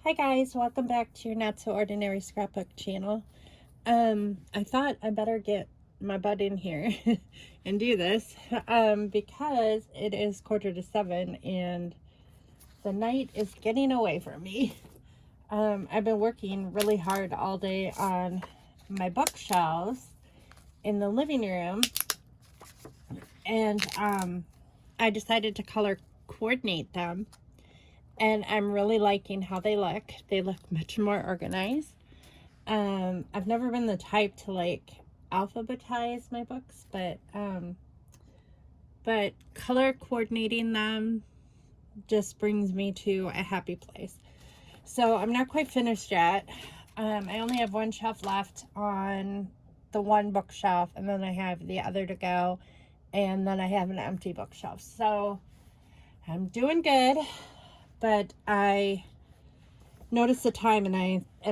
Hi guys, welcome back to your Not So Ordinary Scrapbook channel. I thought I better get my butt in here and do this because it is 6:45 and the night is getting away from me. I've been working really hard all day on my bookshelves in the living room, and I decided to color coordinate them. And I'm really liking how they look. They look much more organized. I've never been the type to like alphabetize my books, but color coordinating them just brings me to a happy place. So I'm not quite finished yet. I only have one shelf left on the one bookshelf, and then I have the other to go, and then I have an empty bookshelf. So I'm doing good. But I noticed the time, and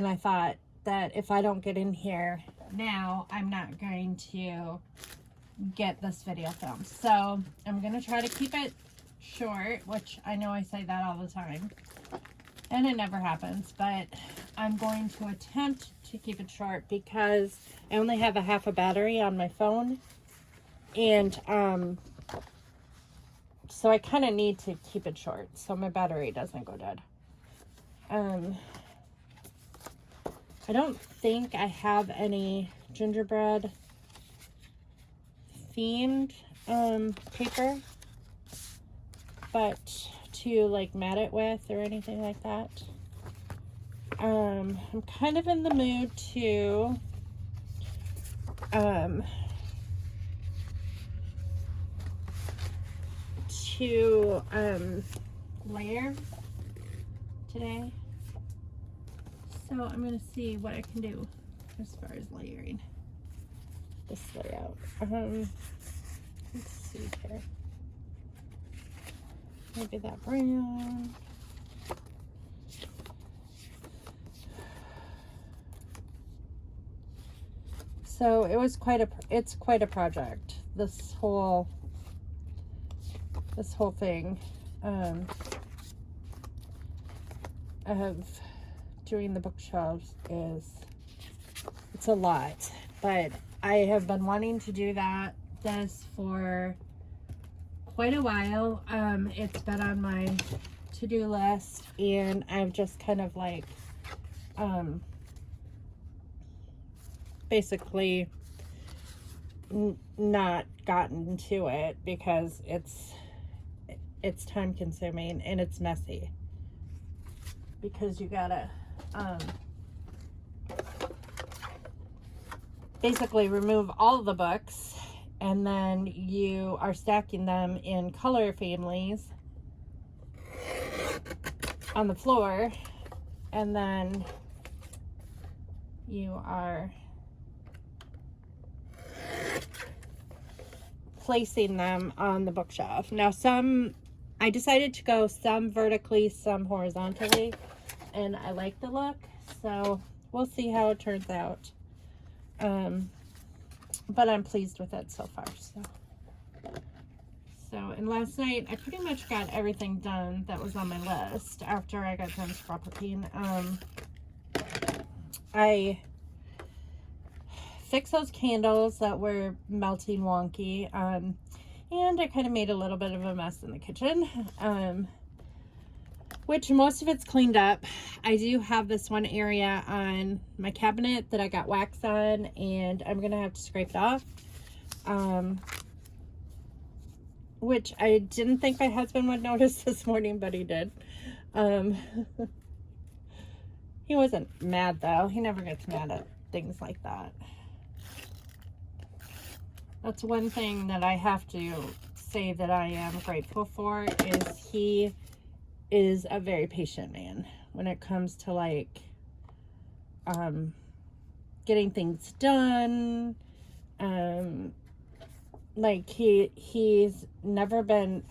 I thought that if I don't get in here now, I'm not going to get this video filmed. So I'm going to try to keep it short, which I know I say that all the time, and it never happens, but I'm going to attempt to keep it short because I only have a half a battery on my phone, and so I kind of need to keep it short so my battery doesn't go dead. I don't think I have any gingerbread themed paper, but to like mat it with or anything like that. I'm kind of in the mood to layer today. So I'm going to see what I can do as far as layering this layout. Let's see here. Maybe that brown. So it's quite a project. This whole thing of doing the bookshelves it's a lot, but I have been wanting to do this for quite a while. It's been on my to-do list, and I've just kind of like basically not gotten to it because it's time consuming and it's messy because you gotta basically remove all the books, and then you are stacking them in color families on the floor, and then you are placing them on the bookshelf. Now I decided to go some vertically, some horizontally, and I like the look, so we'll see how it turns out. But I'm pleased with it so far. And last night I pretty much got everything done that was on my list after I got done scrapbooking. I fixed those candles that were melting wonky, and I kind of made a little bit of a mess in the kitchen, which most of it's cleaned up. I do have this one area on my cabinet that I got wax on, and I'm gonna have to scrape it off, which I didn't think my husband would notice this morning, but he did. He wasn't mad though. He never gets mad at things like that. That's one thing that I have to say that I am grateful for, is he is a very patient man when it comes to like getting things done. Like he's never been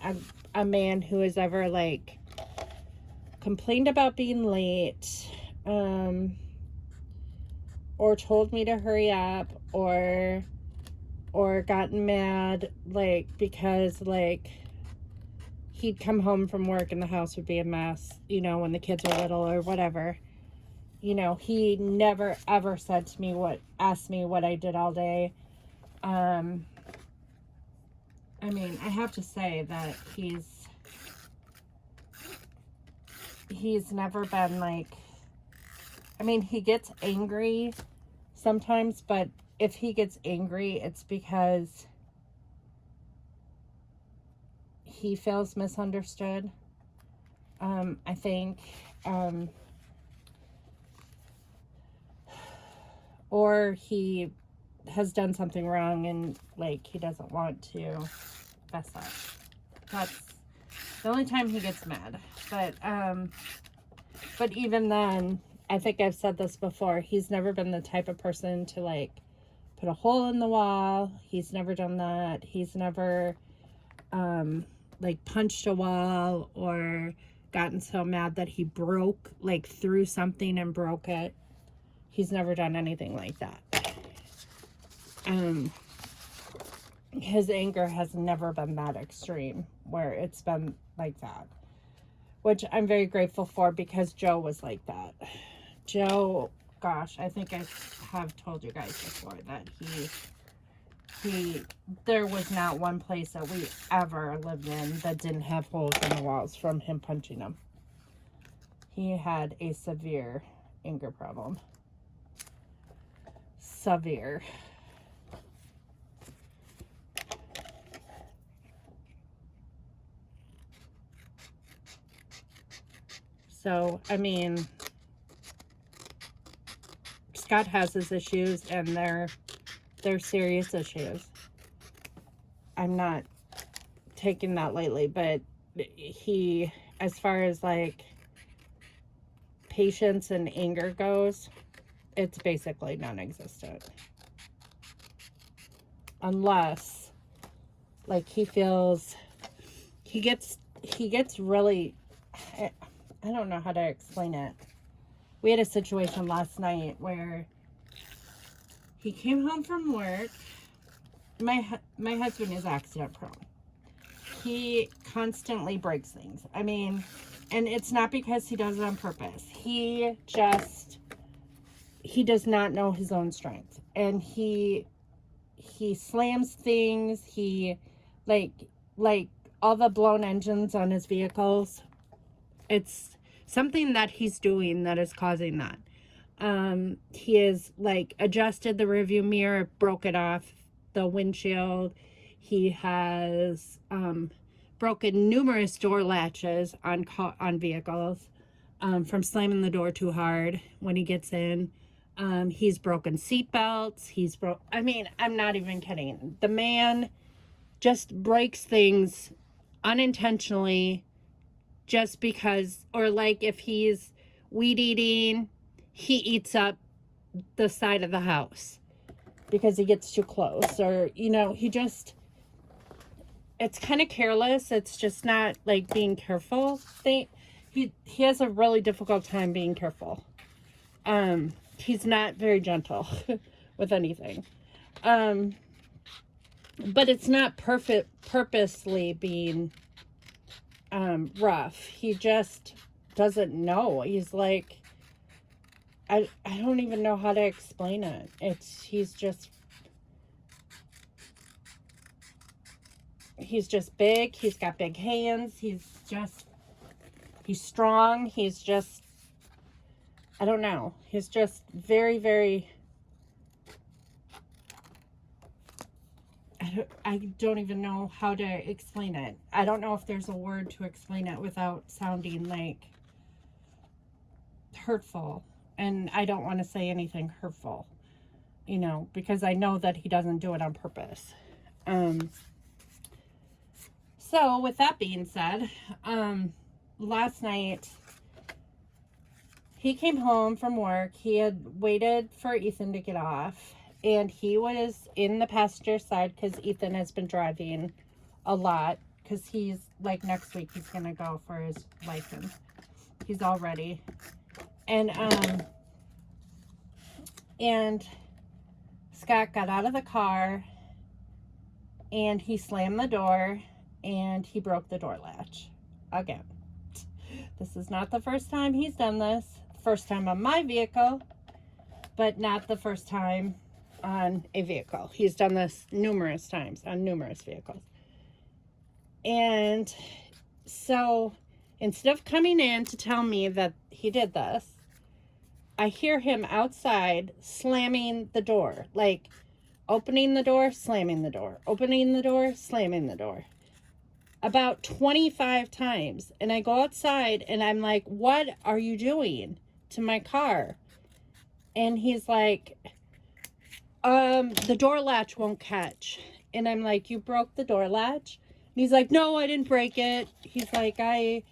a man who has ever like complained about being late, or told me to hurry up, or gotten mad like because like he'd come home from work and the house would be a mess, you know, when the kids were little or whatever. You know, he never ever said to me asked me what I did all day. I mean, I have to say that he's never been like, I mean, he gets angry sometimes, but if he gets angry, it's because he feels misunderstood. I think, or he has done something wrong and like he doesn't want to mess up. That's the only time he gets mad. But even then, I think I've said this before, he's never been the type of person to like put a hole in the wall. He's never done that. He's never like punched a wall or gotten so mad that he broke, like threw something and broke it. He's never done anything like that. His anger has never been that extreme where it's been like that, which I'm very grateful for, because Joe was like that. Joe, gosh, I think I have told you guys before that there was not one place that we ever lived in that didn't have holes in the walls from him punching them. He had a severe anger problem. Severe. So, I mean, Scott has his issues, and they're serious issues. I'm not taking that lightly, but he, as far as like patience and anger goes, it's basically non-existent. Unless like he gets really, I don't know how to explain it. We had a situation last night where he came home from work. My husband is accident prone. He constantly breaks things. I mean, and it's not because he does it on purpose. He does not know his own strength. And he slams things. He like all the blown engines on his vehicles. It's something that he's doing that is causing that. He has like adjusted the rearview mirror, broke it off the windshield. He has broken numerous door latches on vehicles from slamming the door too hard when he gets in. He's broken seat belts. I mean, I'm not even kidding. The man just breaks things unintentionally, just because, or like if he's weed eating, he eats up the side of the house because he gets too close, or, you know, it's kind of careless. It's just not like being careful. He has a really difficult time being careful. He's not very gentle with anything. But it's not purposely being rough. He just doesn't know. He's like, I don't even know how to explain it. He's just big. He's got big hands. He's strong. I don't know. He's just very, very, I don't even know how to explain it. I don't know if there's a word to explain it without sounding like hurtful. And I don't want to say anything hurtful, you know, because I know that he doesn't do it on purpose. So with that being said, last night he came home from work. He had waited for Ethan to get off, and he was in the passenger side because Ethan has been driving a lot, because he's like, next week he's gonna go for his license. He's all ready. And Scott got out of the car and he slammed the door, and he broke the door latch again. This is not the first time he's done this. First time on my vehicle, but not the first time on a vehicle. He's done this numerous times on numerous vehicles. And so instead of coming in to tell me that he did this, I hear him outside slamming the door, like opening the door, slamming the door, opening the door, slamming the door, about 25 times. And I go outside and I'm like, what are you doing to my car? And he's like, the door latch won't catch. And I'm like, you broke the door latch? And he's like, no, I didn't break it. He's like, I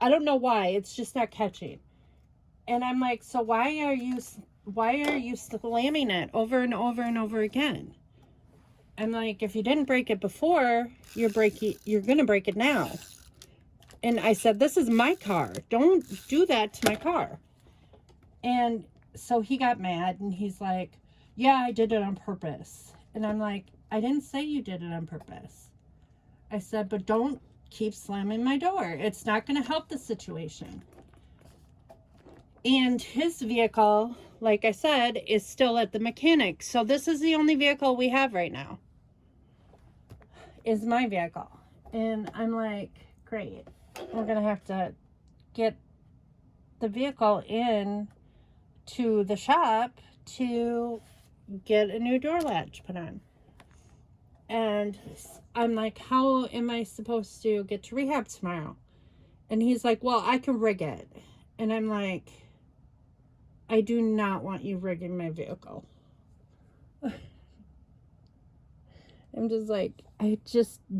don't know why, it's just not catching. And I'm like, so why are you slamming it over and over and over again? I'm like, if you didn't break it before, you're gonna break it now. And I said, this is my car. Don't do that to my car. And so he got mad and he's like, yeah, I did it on purpose. And I'm like, I didn't say you did it on purpose. I said, but don't keep slamming my door. It's not going to help the situation. And his vehicle, like I said, is still at the mechanic. So this is the only vehicle we have right now, is my vehicle. And I'm like, great. We're going to have to get the vehicle in to the shop to get a new door latch put on. And I'm like, how am I supposed to get to rehab tomorrow? And he's like, well, I can rig it. And I'm like, I do not want you rigging my vehicle. I'm just like,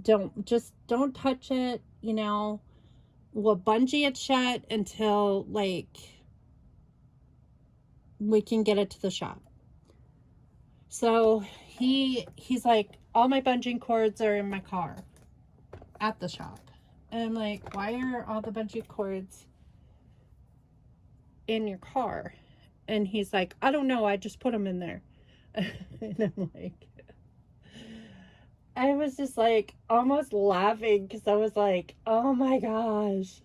don't touch it, you know. We'll bungee it shut until, like, we can get it to the shop. So he's like, all my bungee cords are in my car at the shop. And I'm like, why are all the bungee cords in your car? And he's like, I don't know, I just put them in there. And I'm like, I was just like almost laughing because I was like, oh my gosh.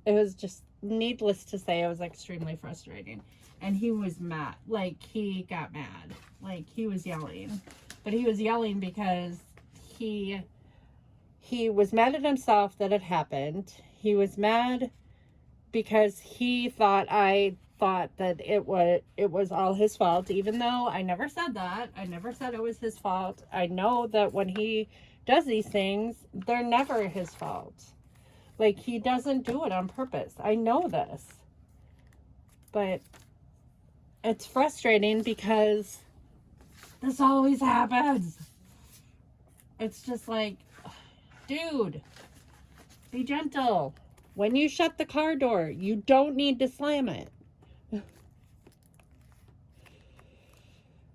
It was just, needless to say, it was extremely frustrating. And he was mad. Like, he got mad. Like, he was yelling. But he was yelling because he was mad at himself that it happened. He was mad because he thought I thought that it was all his fault, even though I never said that. I never said it was his fault. I know that when he does these things, they're never his fault. Like, he doesn't do it on purpose. I know this. But it's frustrating because this always happens. It's just like, dude, be gentle. When you shut the car door, you don't need to slam it.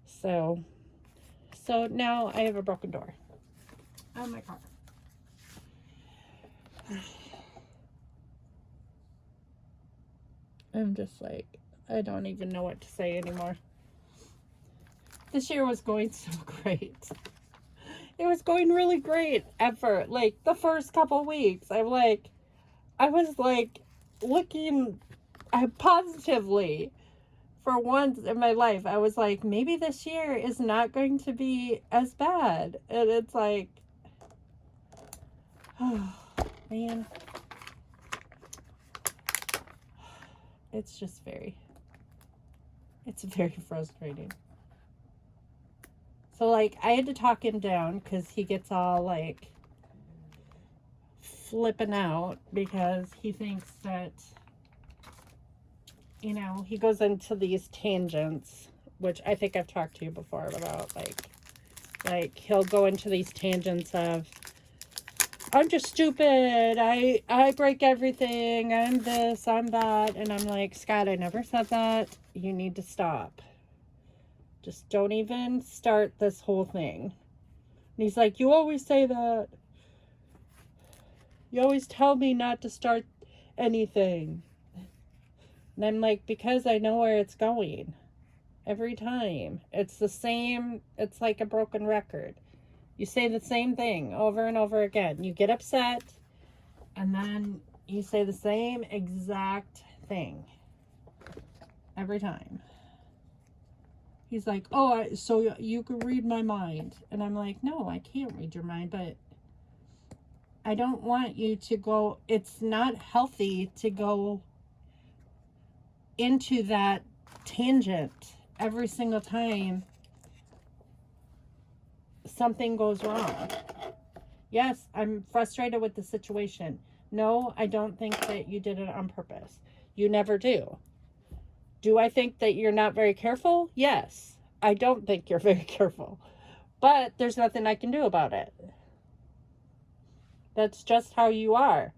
So now I have a broken door on my car. I'm just like, I don't even know what to say anymore. This year was going so great. It was going really great ever. Like, the first couple weeks, I was like looking positively for once in my life. I was like, maybe this year is not going to be as bad. And it's like, oh man, it's very frustrating. So, like, I had to talk him down because he gets all like flipping out because he thinks that, you know, he goes into these tangents, which I think I've talked to you before about, like he'll go into these tangents of, I'm just stupid, I break everything, I'm this, I'm that, and I'm like, Scott, I never said that. You need to stop. Just don't even start this whole thing. And he's like, you always say that. You always tell me not to start anything. And I'm like, because I know where it's going. every time. It's the same, it's like a broken record. You say the same thing over and over again. You get upset, and then you say the same exact thing every time. He's like, oh, so you can read my mind. And I'm like, no, I can't read your mind, but I don't want you to go, it's not healthy to go into that tangent every single time something goes wrong. Yes, I'm frustrated with the situation. No, I don't think that you did it on purpose. You never do. Do I think that you're not very careful? Yes. I don't think you're very careful. But there's nothing I can do about it. That's just how you are.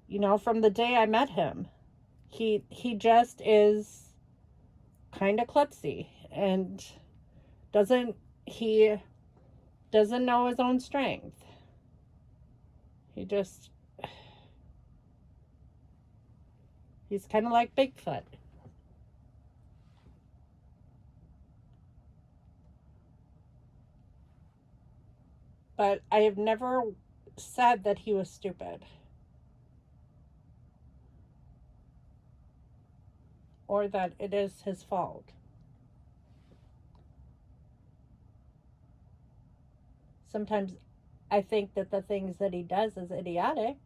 You know, from the day I met him, he just is kind of klutzy and he doesn't know his own strength. He's kind of like Bigfoot. But I have never said that he was stupid. Or that it is his fault. Sometimes I think that the things that he does is idiotic,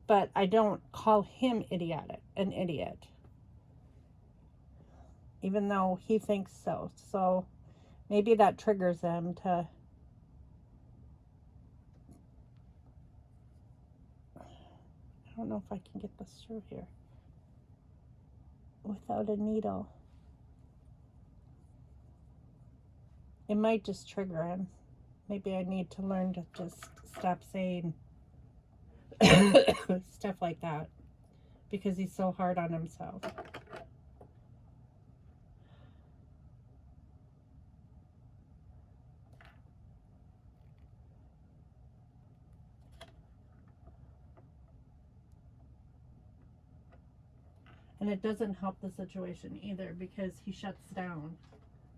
but I don't call him an idiot. Even though he thinks so. So maybe that triggers him to... I don't know if I can get this through here without a needle. It might just trigger him. Maybe I need to learn to just stop saying stuff like that because he's so hard on himself. And it doesn't help the situation either because he shuts down.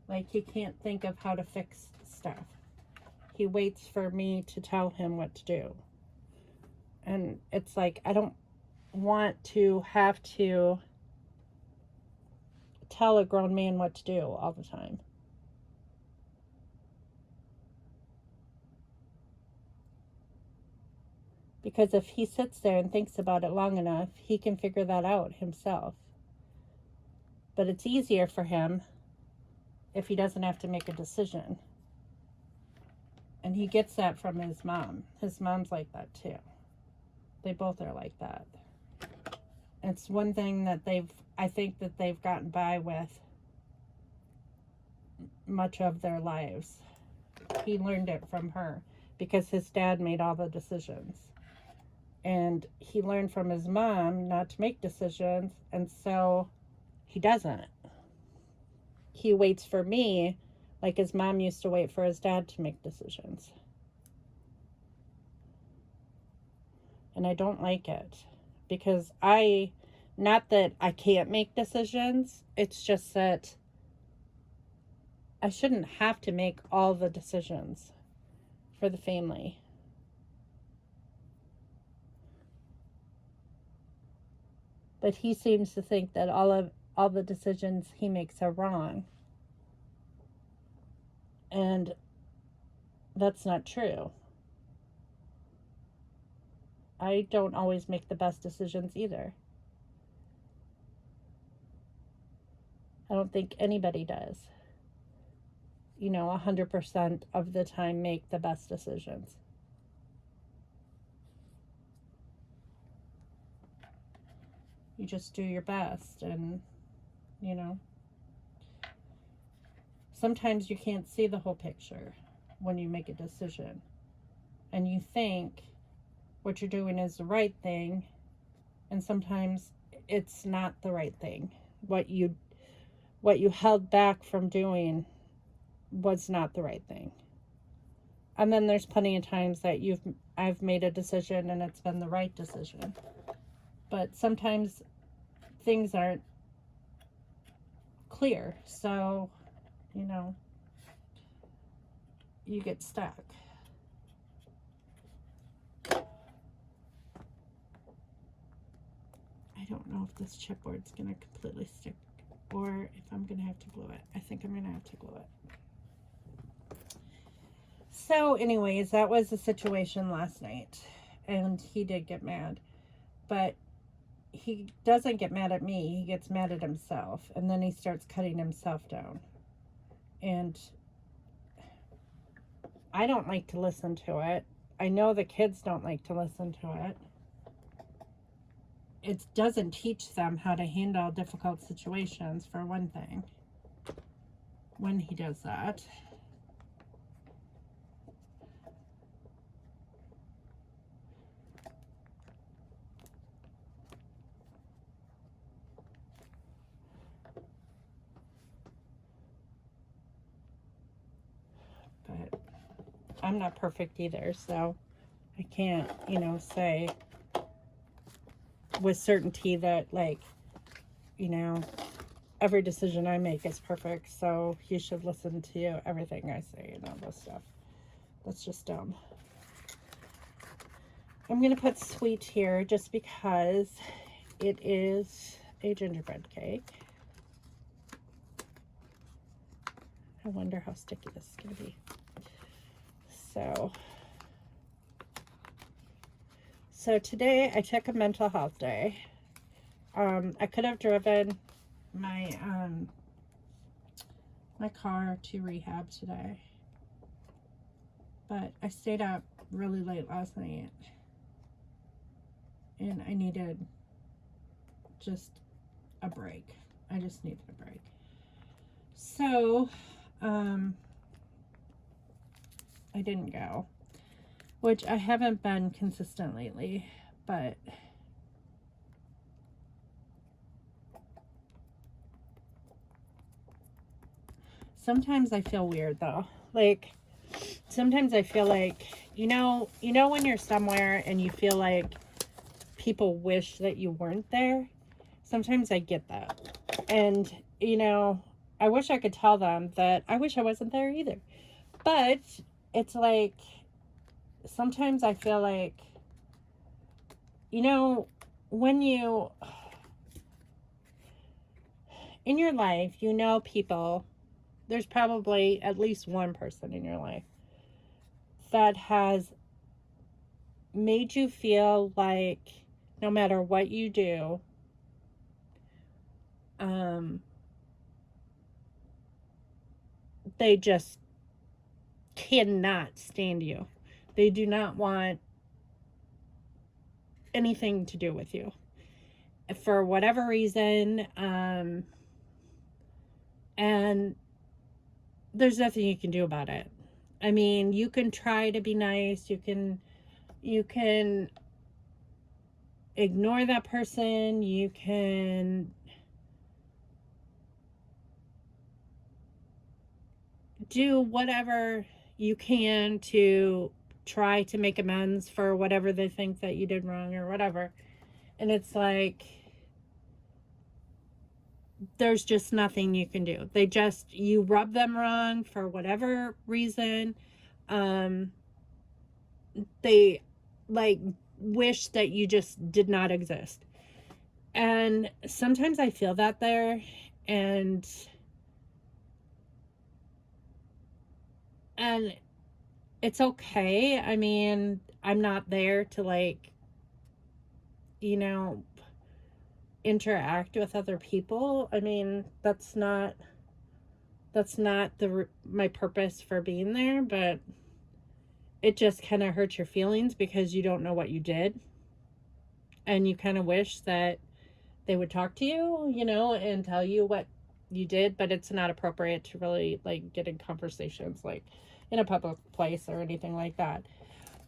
Like, he can't think of how to fix stuff. He waits for me to tell him what to do. And it's like, I don't want to have to tell a grown man what to do all the time. Because if he sits there and thinks about it long enough, he can figure that out himself. But it's easier for him if he doesn't have to make a decision. And he gets that from his mom. His mom's like that too. They both are like that. It's one thing that I think that they've gotten by with much of their lives. He learned it from her because his dad made all the decisions. And he learned from his mom not to make decisions, and so he doesn't. He waits for me like his mom used to wait for his dad to make decisions. And I don't like it because not that I can't make decisions, it's just that I shouldn't have to make all the decisions for the family. But he seems to think that all the decisions he makes are wrong. And that's not true. I don't always make the best decisions either. I don't think anybody does. 100% of the time make the best decisions. You just do your best, and sometimes you can't see the whole picture when you make a decision, and you think what you're doing is the right thing, and sometimes it's not the right thing. What you held back from doing was not the right thing. And then there's plenty of times that I've made a decision and it's been the right decision. But sometimes things aren't clear. So, you get stuck. I don't know if this chipboard's going to completely stick or if I'm going to have to glue it. I think I'm going to have to glue it. So anyways, that was the situation last night. And he did get mad. But he doesn't get mad at me. He gets mad at himself. And then he starts cutting himself down. And I don't like to listen to it. I know the kids don't like to listen to it. It doesn't teach them how to handle difficult situations, for one thing, when he does that. But I'm not perfect either, so I can't, say with certainty that, like, every decision I make is perfect, so you should listen to everything I say and all this stuff. That's just dumb. I'm going to put sweet here just because it is a gingerbread cake. I wonder how sticky this is going to be. So today I took a mental health day. I could have driven my car to rehab today, but I stayed up really late last night and I needed just a break. I just needed a break. So I didn't go, which I haven't been consistent lately, but sometimes I feel weird though. Like, sometimes I feel like, when you're somewhere and you feel like people wish that you weren't there. Sometimes I get that. And, I wish I could tell them that I wish I wasn't there either. But it's like, sometimes I feel like, when you, in your life, people, there's probably at least one person in your life that has made you feel like no matter what you do, they just cannot stand you. They do not want anything to do with you for whatever reason. And there's nothing you can do about it. I mean, you can try to be nice. You can ignore that person. You can do whatever you can to try to make amends for whatever they think that you did wrong or whatever. And it's like, there's just nothing you can do. You rub them wrong for whatever reason. They wish that you just did not exist. And sometimes I feel that there, and it's okay. I mean, I'm not there to interact with other people. I mean, that's not my purpose for being there, but it just kind of hurts your feelings because you don't know what you did, and you kind of wish that they would talk to you, and tell you what you did, but it's not appropriate to really get in conversations in a public place or anything like that.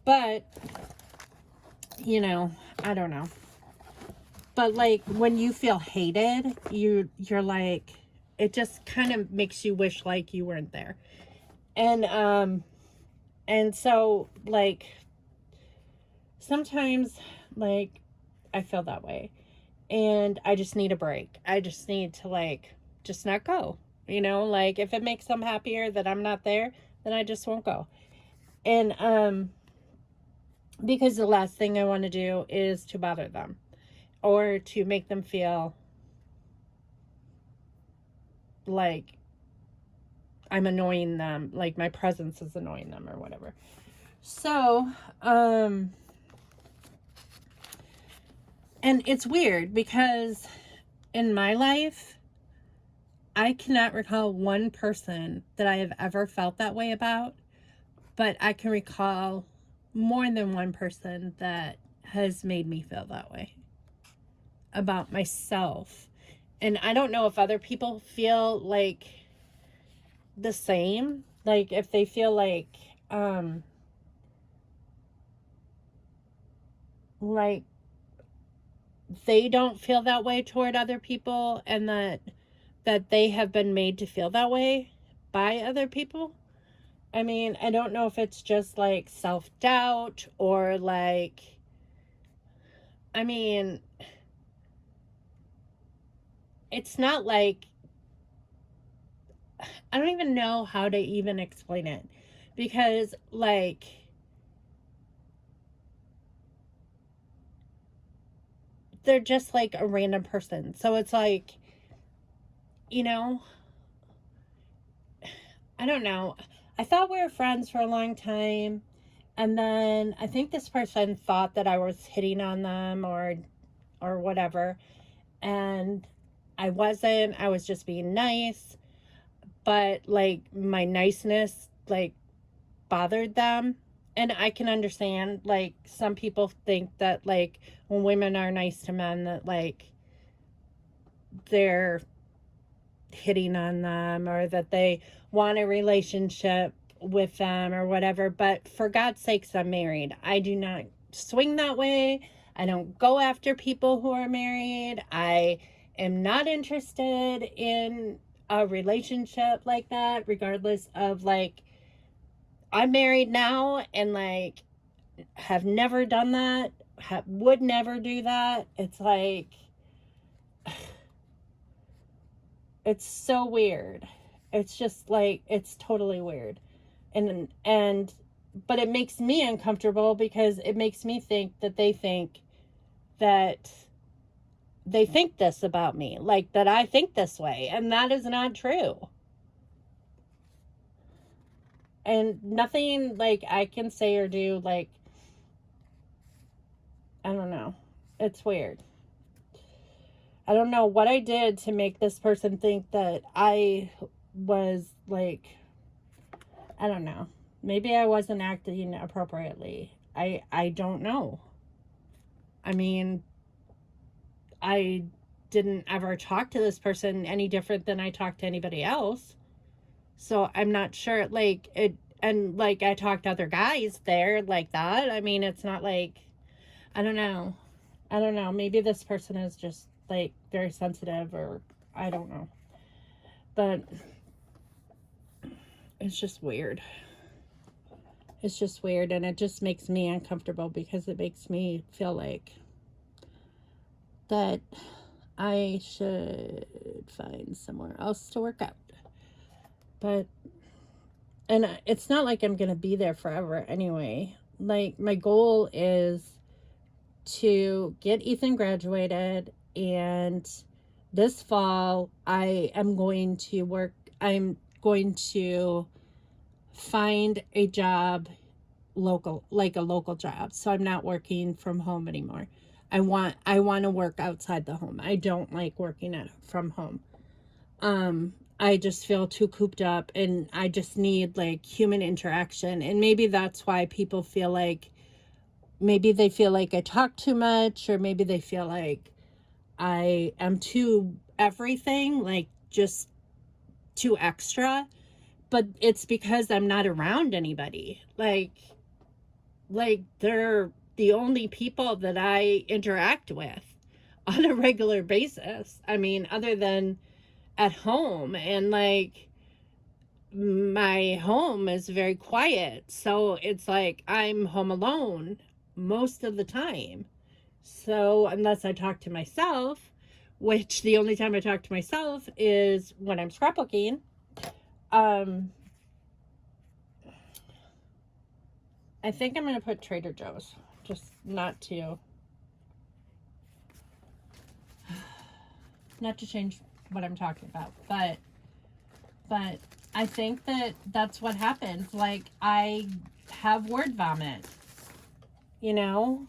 But I don't know. But when you feel hated, you're like, it just kind of makes you wish you weren't there. And so sometimes I feel that way. and I just need a break. I just need to like just not go. You know, like if it makes them happier that I'm not there, then I just won't go. And because the last thing I want to do is to bother them or to make them feel like I'm annoying them, like my presence is annoying them or whatever. So, and it's weird because in my life, I cannot recall one person that I have ever felt that way about, but I can recall more than one person that has made me feel that way about myself. And I don't know if other people feel like the same, like if they feel like they don't feel that way toward other people, and that they have been made to feel that way by other people. I mean, I don't know if it's just like self-doubt or like, I mean, it's not like, I don't even know how to even explain it, because like they're just like a random person. So it's like, you know, I don't know. I thought we were friends for a long time. And then I think this person thought that I was hitting on them or whatever. And I wasn't. I was just being nice. But like my niceness like bothered them. And I can understand, like, some people think that like when women are nice to men that like they're hitting on them or that they want a relationship with them or whatever. But for God's sakes, I'm married. I do not swing that way. I don't go after people who are married. I am not interested in a relationship like that, regardless of like, I'm married now and like have never done that, would never do that. It's like, it's so weird. It's just like, it's totally weird. And but it makes me uncomfortable because it makes me think that that they think this about me, like that I think this way, and that is not true. And nothing like I can say or do, like, I don't know. It's weird. I don't know what I did to make this person think that I was like, I don't know. Maybe I wasn't acting appropriately. I don't know. I mean, I didn't ever talk to this person any different than I talked to anybody else. So I'm not sure, like, it, and like I talked to other guys there like that. I mean, it's not like, I don't know. I don't know. Maybe this person is just like very sensitive, or I don't know. But it's just weird. It's just weird, and it just makes me uncomfortable because it makes me feel like that I should find somewhere else to work out. But, and it's not like I'm going to be there forever anyway. Like, my goal is to get Ethan graduated, and this fall I'm going to find a job local, like a local job, so I'm not working from home anymore. I want to work outside the home. I don't like working from home. I just feel too cooped up, and I just need like human interaction. And maybe that's why people feel like, maybe they feel like I talk too much, or maybe they feel like I am too everything, like just too extra. But it's because I'm not around anybody. Like they're the only people that I interact with on a regular basis. I mean, other than at home, and like my home is very quiet. So it's like I'm home alone most of the time. So unless I talk to myself, which the only time I talk to myself is when I'm scrapbooking, I think I'm going to put Trader Joe's, just not to change what I'm talking about, but I think that that's what happens. Like, I have word vomit, you know,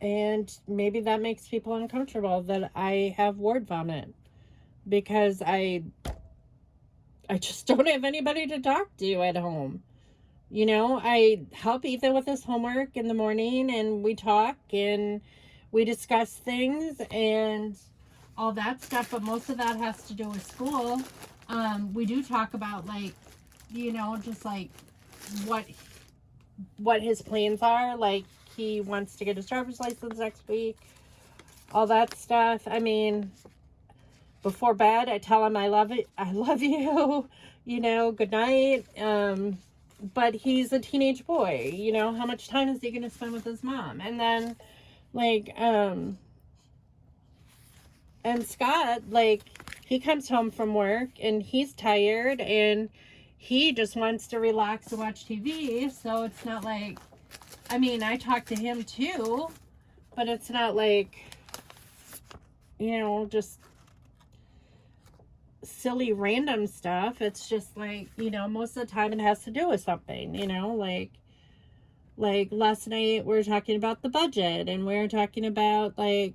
and maybe that makes people uncomfortable that I have word vomit, because I just don't have anybody to talk to at home. You know, I help Ethan with his homework in the morning, and we talk and we discuss things and all that stuff, but most of that has to do with school. We do talk about, like, you know, just like what his plans are. Like, he wants to get his driver's license next week, all that stuff. I mean, before bed, I tell him I love you, you know, good night. But he's a teenage boy, you know, how much time is he going to spend with his mom? And then, like, and Scott, like, he comes home from work and he's tired and he just wants to relax and watch TV. So it's not like, I mean, I talk to him too, but it's not like, you know, just silly random stuff. It's just like, you know, most of the time it has to do with something, you know, like last night we were talking about the budget, and we were talking about, like,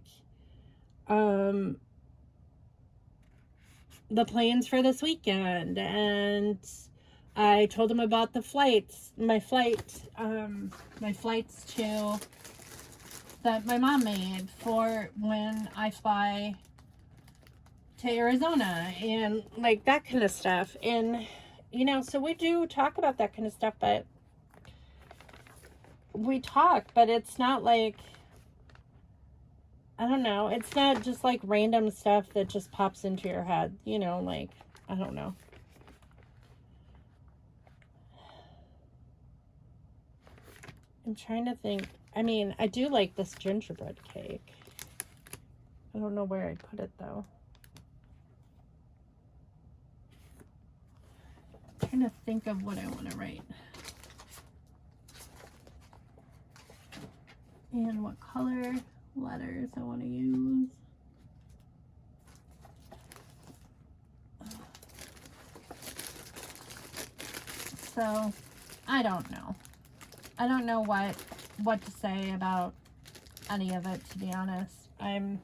the plans for this weekend, and I told him about the flights, my flights to that my mom made for when I fly to Arizona, and like that kind of stuff. And, you know, so we do talk about that kind of stuff, but it's not like, I don't know, it's not just like random stuff that just pops into your head, you know, like, I don't know. I'm trying to think. I mean, I do like this gingerbread cake. I don't know where I put it though. I'm trying to think of what I want to write. And what color letters I want to use. So, I don't know. I don't know what to say about any of it, to be honest. I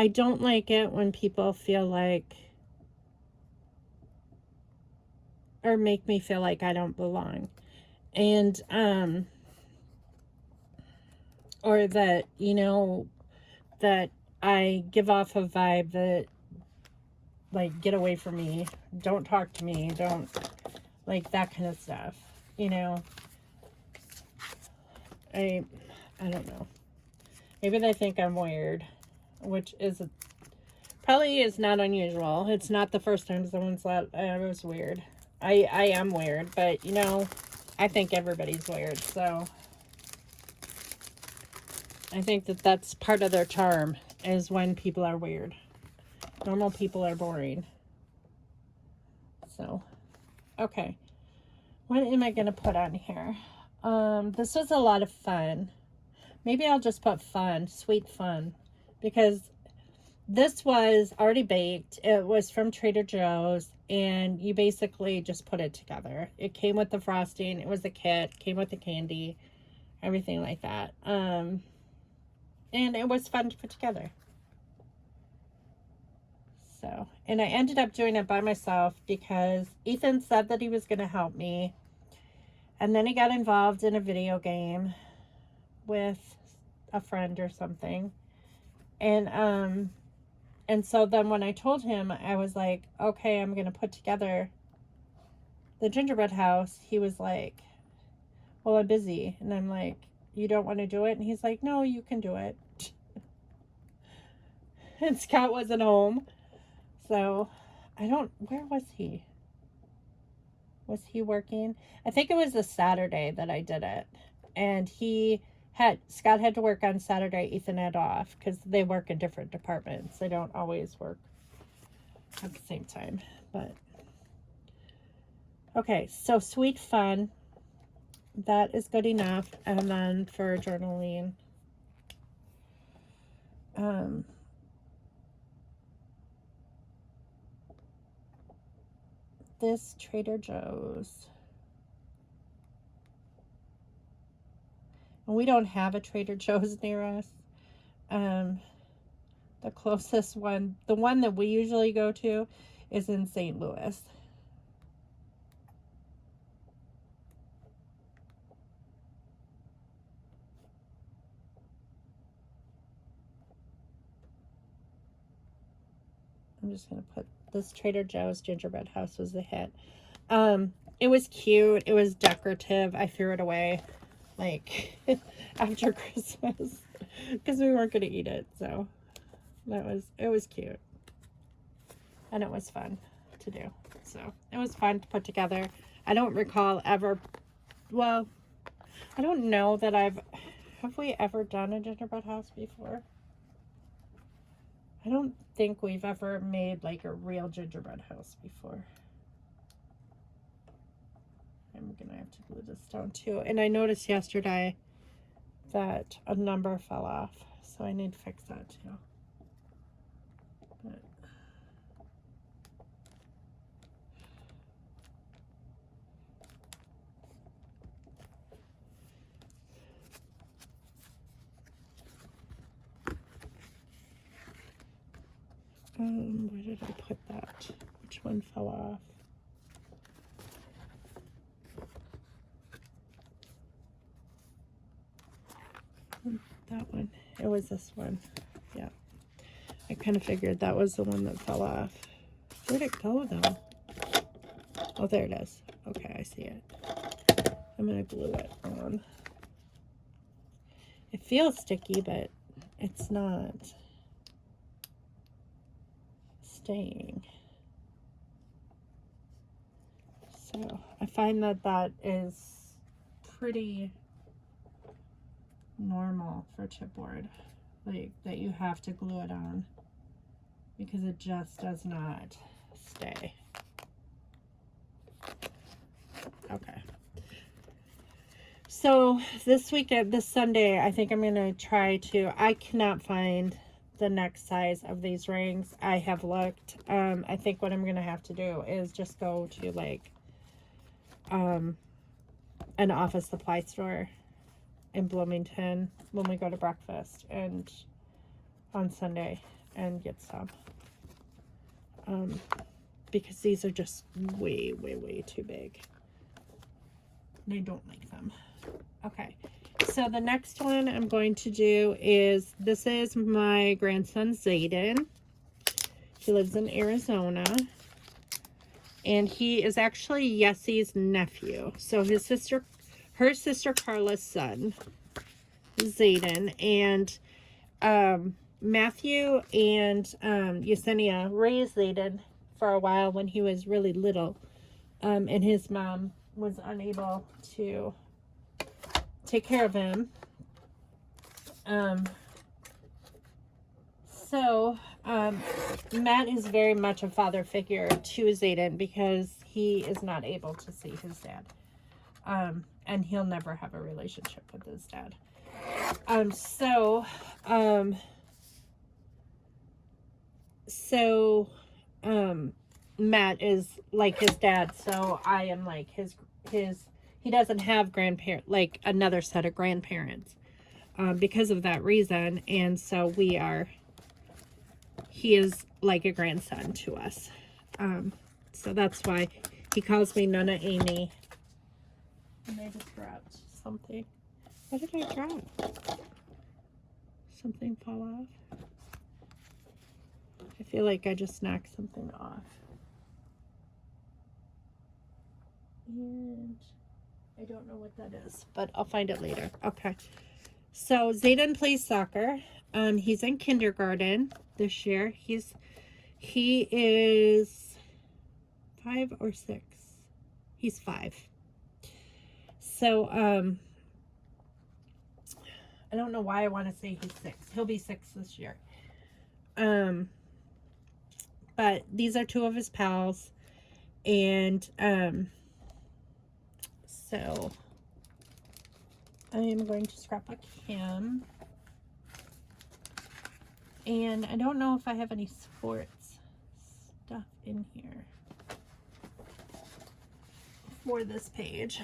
don't like it when people feel like, or make me feel like I don't belong. And, or that, you know, that I give off a vibe that, like, get away from me, don't talk to me, don't, like, that kind of stuff, you know. I don't know. Maybe they think I'm weird, which is probably is not unusual. It's not the first time someone said I was weird. I am weird, but, you know, I think everybody's weird, so I think that that's part of their charm, is when people are weird. Normal people are boring. So, okay. What am I going to put on here? This was a lot of fun. Maybe I'll just put fun, sweet fun, because this was already baked. It was from Trader Joe's, and you basically just put it together. It came with the frosting. It was a kit. Came with the candy, everything like that. And it was fun to put together. So, and I ended up doing it by myself because Ethan said that he was going to help me. And then he got involved in a video game with a friend or something. And so then when I told him, I was like, okay, I'm going to put together the gingerbread house. He was like, well, I'm busy. And I'm like, you don't want to do it? And he's like, no, you can do it. And Scott wasn't home. So where was he? Was he working? I think it was a Saturday that I did it. And Scott had to work on Saturday. Ethan had off because they work in different departments. They don't always work at the same time. But okay, so sweet fun. That is good enough. And then for journaling, this Trader Joe's. And we don't have a Trader Joe's near us. The closest one, the one that we usually go to, is in St. Louis. I'm just going to put this Trader Joe's gingerbread house was a hit. It was cute. It was decorative. I threw it away like after Christmas because we weren't going to eat it. So it was cute. And it was fun to do. So it was fun to put together. I don't recall ever, well, I don't know that have we ever done a gingerbread house before? I don't think we've ever made like a real gingerbread house before. I'm gonna have to glue this down too. And I noticed yesterday that a number fell off, so I need to fix that too. But where did I put that? Which one fell off? That one. It was this one. Yeah. I kind of figured that was the one that fell off. Where'd it go though? Oh, there it is. Okay, I see it. I'm gonna glue it on. It feels sticky, but it's not staying. So I find that is pretty normal for chipboard, like that you have to glue it on because it just does not stay. Okay. So this weekend, this Sunday, I think I'm going to try to, I cannot find the next size of these rings. I have looked. I think what I'm going to have to do is just go to like an office supply store in Bloomington when we go to breakfast and on Sunday and get some. Because these are just way, way, way too big. And I don't like them. Okay, so the next one I'm going to do is, this is my grandson Zayden. He lives in Arizona. And he is actually Yessie's nephew. So her sister Carla's son, Zayden, and Matthew and Yesenia raised Zayden for a while when he was really little. And his mom was unable to take care of him. Matt is very much a father figure to Zayden because he is not able to see his dad. And he'll never have a relationship with his dad. Matt is like his dad, so I am like his he doesn't have like another set of grandparents because of that reason, and so he is like a grandson to us. So that's why he calls me Nana Amy. And I just dropped something. What did I drop? Something fall off? I feel like I just knocked something off. And I don't know what that is, but I'll find it later. Okay. So Zayden plays soccer. He's in kindergarten this year. He is 5 or 6. He's 5. So I don't know why I want to say he's 6. He'll be 6 this year. But these are 2 of his pals. And, so I am going to scrapbook him. And I don't know if I have any sports stuff in here for this page.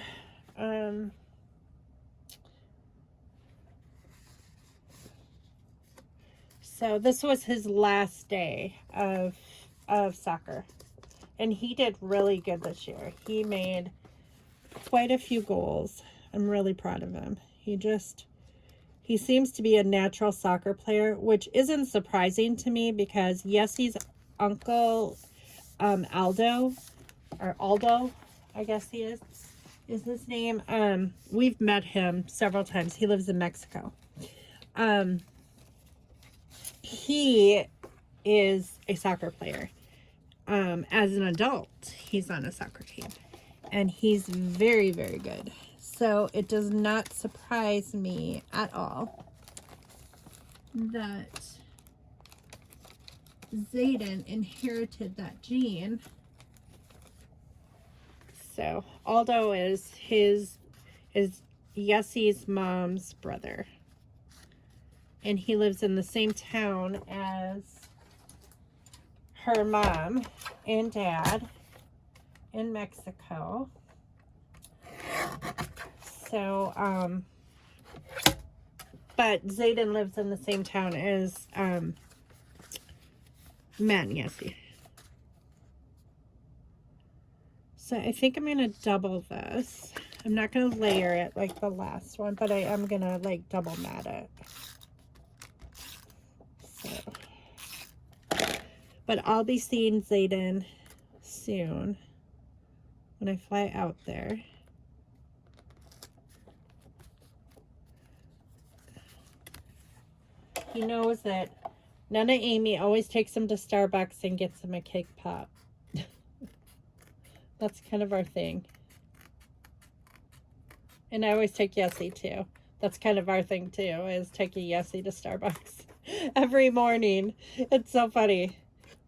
So this was his last day of soccer. And he did really good this year. He made quite a few goals. I'm really proud of him. He seems to be a natural soccer player, which isn't surprising to me because Yessie's uncle, Aldo, I guess he is his name. We've met him several times. He lives in Mexico. He is a soccer player. As an adult, he's on a soccer team. And he's very, very good. So it does not surprise me at all that Zayden inherited that gene. So Aldo is Yessie's mom's brother. And he lives in the same town as her mom and dad in Mexico. So, but Zayden lives in the same town as Matt and Yessie. So I think I'm going to double this. I'm not going to layer it like the last one, but I am going to like double mat it. So, but I'll be seeing Zayden soon when I fly out there. He knows that Nana Amy always takes him to Starbucks and gets him a cake pop. That's kind of our thing. And I always take Yessie too. That's kind of our thing too, is taking Yessie to Starbucks every morning. It's so funny.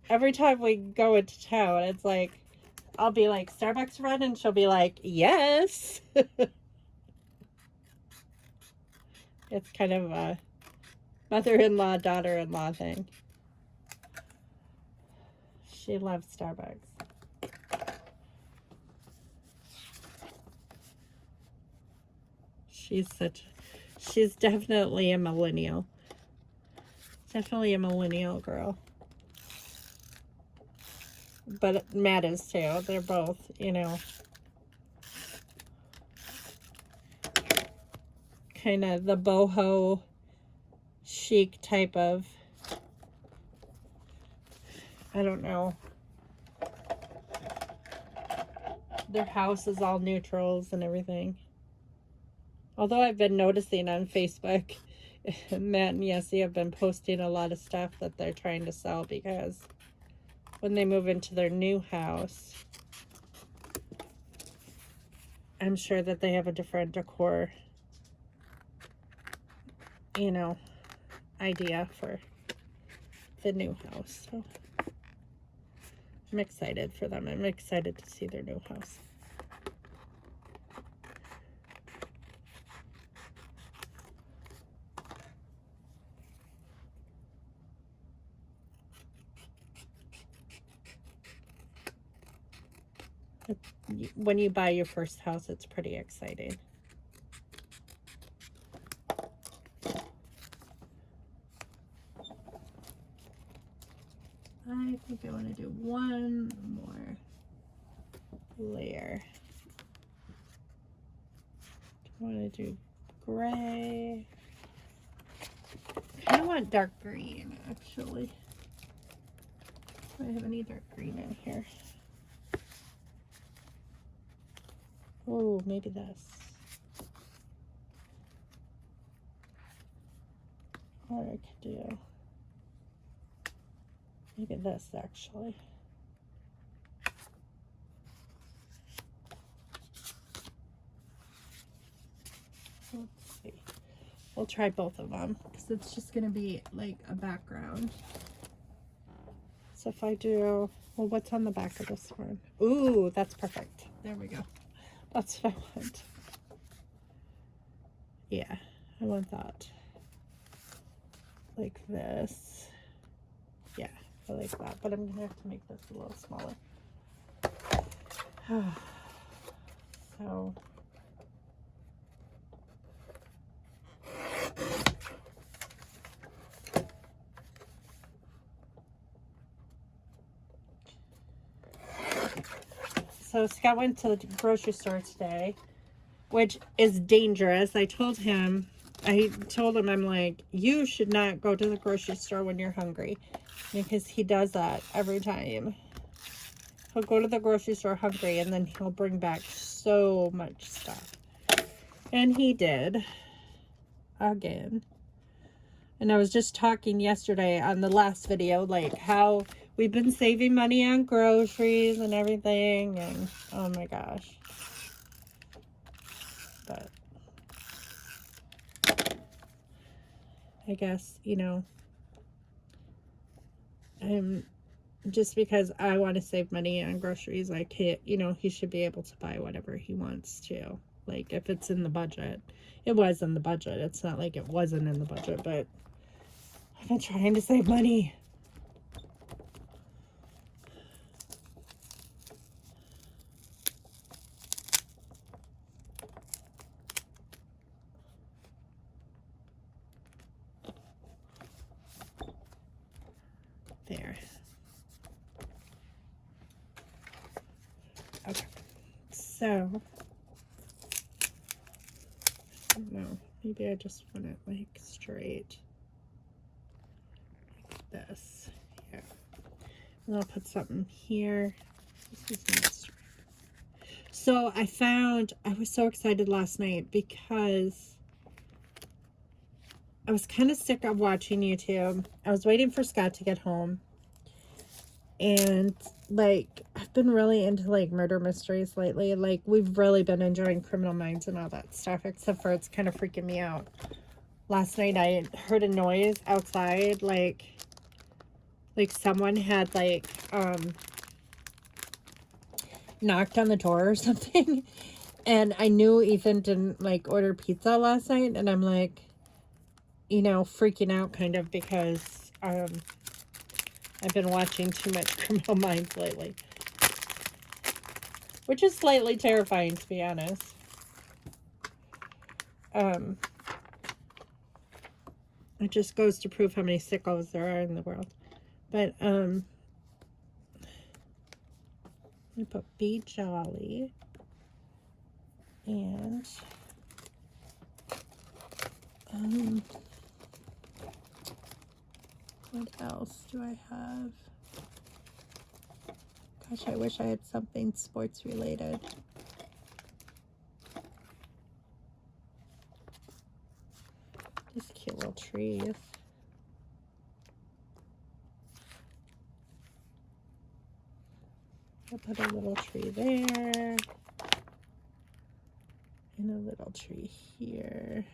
Every time we go into town, it's like, I'll be like, Starbucks run? And she'll be like, yes. It's kind of a mother-in-law, daughter-in-law thing. She loves Starbucks. She's definitely a millennial. Definitely a millennial girl. But Matt is too. They're both, you know, kind of the boho chic type of, I don't know. Their house is all neutrals and everything. Although I've been noticing on Facebook, Matt and Yessie have been posting a lot of stuff that they're trying to sell because when they move into their new house, I'm sure that they have a different decor, you know, idea for the new house. So I'm excited for them. I'm excited to see their new house. When you buy your first house, it's pretty exciting. I think I want to do one more layer. I want to do gray. I want dark green, actually. Do I have any dark green in here? Oh, maybe this. Or I could do maybe this, actually. Let's see. we'll try both of them because it's just going to be like a background. So if I do, well, what's on the back of this one? Ooh, that's perfect. There we go. That's what I want. Yeah, I want that. Like this. Yeah, I like that. But I'm going to have to make this a little smaller. So... So Scott went to the grocery store today, which is dangerous. I told him, I'm like, you should not go to the grocery store when you're hungry, because he does that every time. He'll go to the grocery store hungry and then he'll bring back so much stuff. And he did again. And I was just talking yesterday on the last video, like how we've been saving money on groceries and everything. And oh my gosh. But I guess, you know, just because I want to save money on groceries, I can't, you know, he should be able to buy whatever he wants to. Like if it's in the budget. It was in the budget. It's not like it wasn't in the budget, but I've been trying to save money. There. Okay. So, I don't know. Maybe I just want it like straight. Like this. Yeah. And I'll put something here. This is not straight. So I was so excited last night because I was kind of sick of watching YouTube. I was waiting for Scott to get home. And like, I've been really into like murder mysteries lately. Like, we've really been enjoying Criminal Minds and all that stuff, except for it's kind of freaking me out. Last night I heard a noise outside, like someone had like knocked on the door or something. And I knew Ethan didn't like order pizza last night, and I'm like, you know, freaking out kind of because I've been watching too much Criminal Minds lately. Which is slightly terrifying, to be honest. It just goes to prove how many sickos there are in the world. But, I put Be Jolly. And, what else do I have? Gosh, I wish I had something sports related. Just cute little trees. I'll put a little tree there. And a little tree here.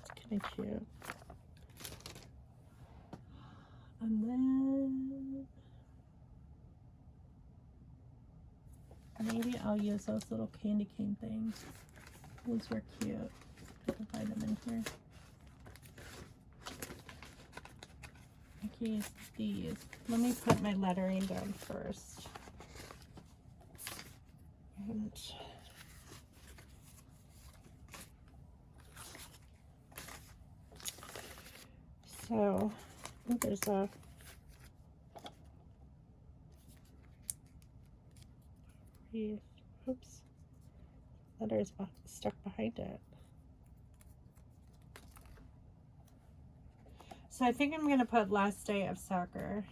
It's kind of cute. And then maybe I'll use those little candy cane things. Those were cute. I can find them in here. Okay, these. Let me put my lettering down first. And so, oh, there's a oops, letters stuck behind it. So I think I'm going to put last day of soccer.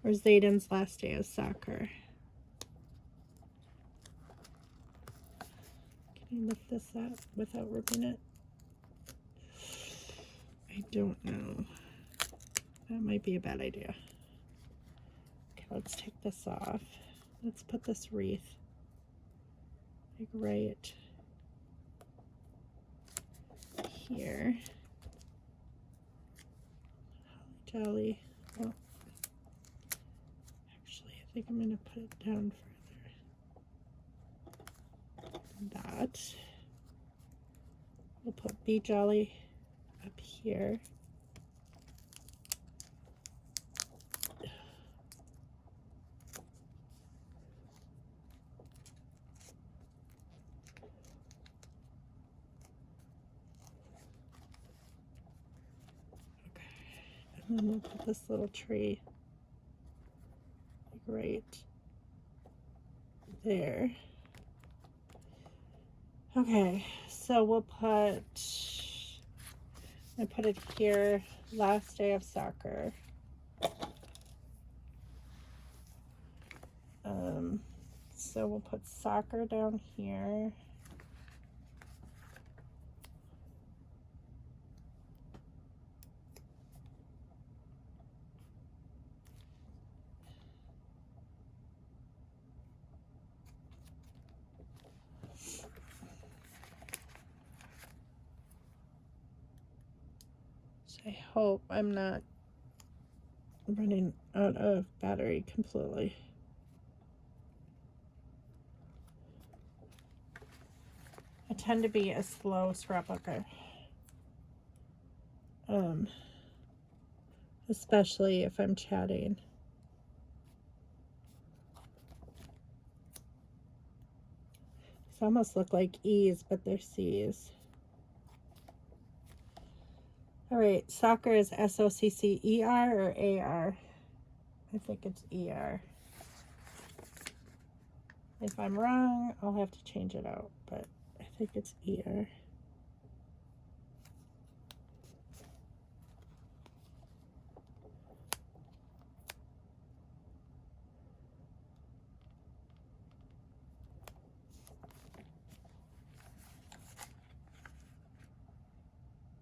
Or Zayden's last day of soccer. Can I lift this up without ripping it? I don't know. That might be a bad idea. Okay, let's take this off. Let's put this wreath like right here. Holly jolly. Well, actually, I think I'm going to put it down further. That. We'll put Be Jolly up here. And then we'll put this little tree like right there. Okay, so we'll put, I put it here, last day of soccer. So we'll put soccer down here. So I hope I'm not running out of battery completely. I tend to be a slow scrapbooker. Especially if I'm chatting. These almost look like E's, but they're C's. All right, soccer is S-O-C-C-E-R or A-R? I think it's E-R. If I'm wrong, I'll have to change it out, but I think it's E-R.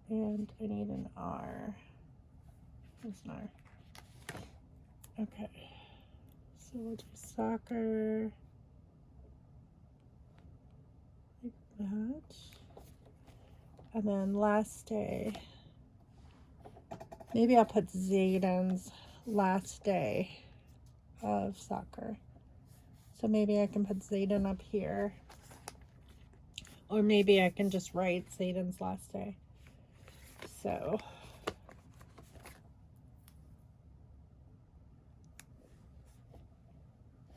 And I need an R. There's an R. Okay. So we'll do soccer. Like that. And then last day. Maybe I'll put Zayden's last day of soccer. So maybe I can put Zayden up here. Or maybe I can just write Zayden's last day. So